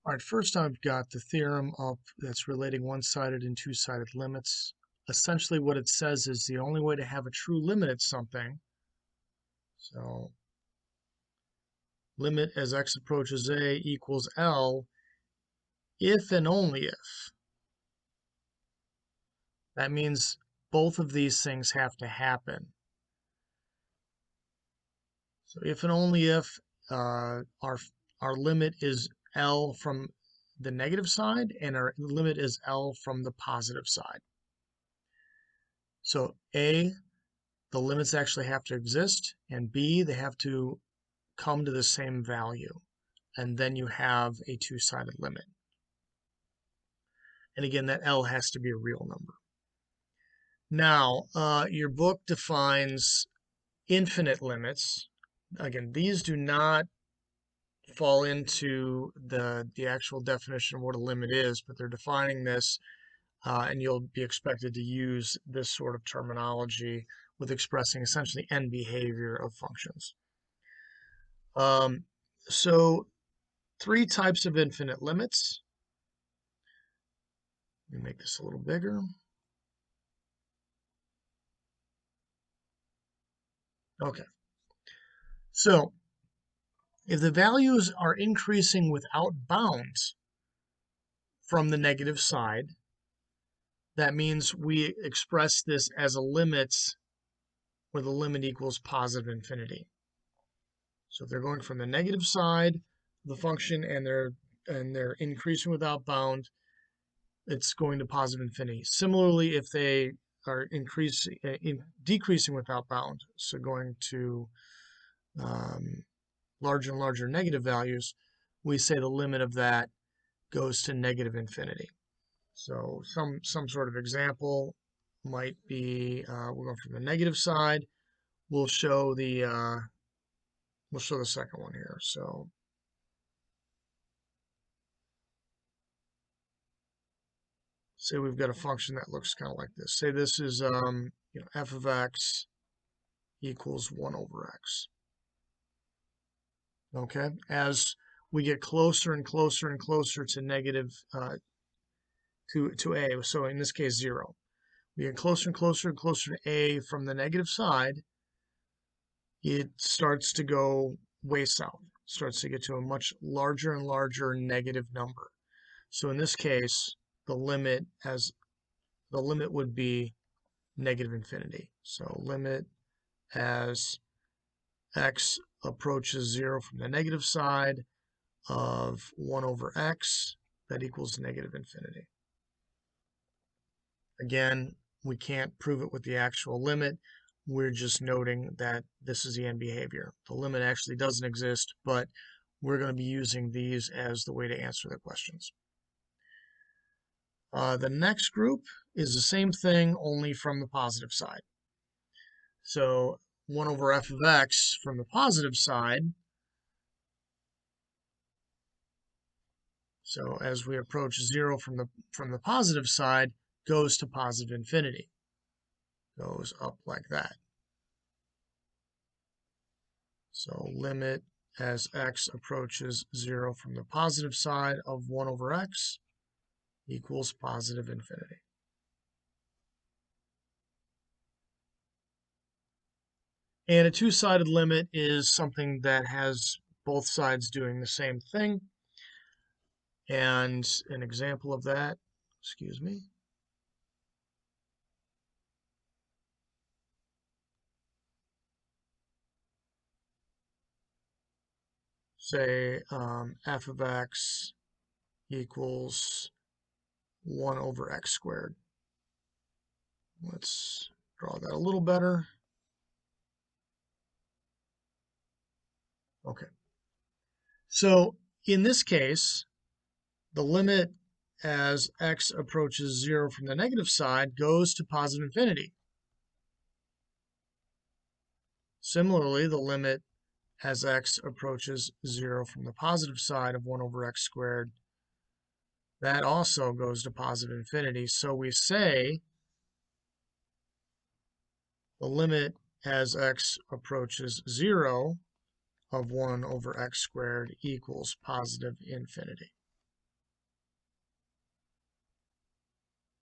All right, first I've got the theorem up that's relating one-sided and two-sided limits. Essentially what it says is the only way to have a true limit at something, so limit as x approaches a equals L, if and only if. That means both of these things have to happen. So if and only if our limit is L from the negative side and our limit is L from the positive side. So A, the limits actually have to exist, and B, they have to come to the same value. And then you have a two-sided limit. And again, that L has to be a real number. Now, your book defines infinite limits. Again, these do not fall into the actual definition of what a limit is, but they're defining this, and you'll be expected to use this sort of terminology with expressing essentially end behavior of functions. So three types of infinite limits. Let me make this a little bigger. Okay. So if the values are increasing without bounds from the negative side, that means we express this as a limit where the limit equals positive infinity. So if they're going from the negative side of the function and they're increasing without bound, it's going to positive infinity. Similarly, if they are decreasing without bound, so going to larger and larger negative values, we say the limit of that goes to negative infinity. So some sort of example might be we're going from the negative side. We'll show the second one here. So say we've got a function that looks kind of like this. Say this is f of x equals 1 over x. Okay, as we get closer and closer and closer to negative to a, so in this case 0. We get closer and closer and closer to a from the negative side, it starts to go way south. It starts to get to a much larger and larger negative number. So in this case, the limit would be negative infinity. So limit as x approaches 0 from the negative side of 1 over x, that equals negative infinity. Again, we can't prove it with the actual limit. We're just noting that this is the end behavior. The limit actually doesn't exist, but we're going to be using these as the way to answer the questions. The next group is the same thing, only from the positive side. So 1 over f of x from the positive side. So as we approach 0 from the positive side, goes to positive infinity. Goes up like that. So limit as x approaches 0 from the positive side of 1 over x equals positive infinity. And a two-sided limit is something that has both sides doing the same thing. And an example of that, excuse me, say f of x equals 1 over x squared. Let's draw that a little better. Okay. So in this case, the limit as x approaches 0 from the negative side goes to positive infinity. Similarly, the limit as x approaches 0 from the positive side of 1 over x squared, that also goes to positive infinity. So we say the limit as x approaches 0 of 1 over x squared equals positive infinity.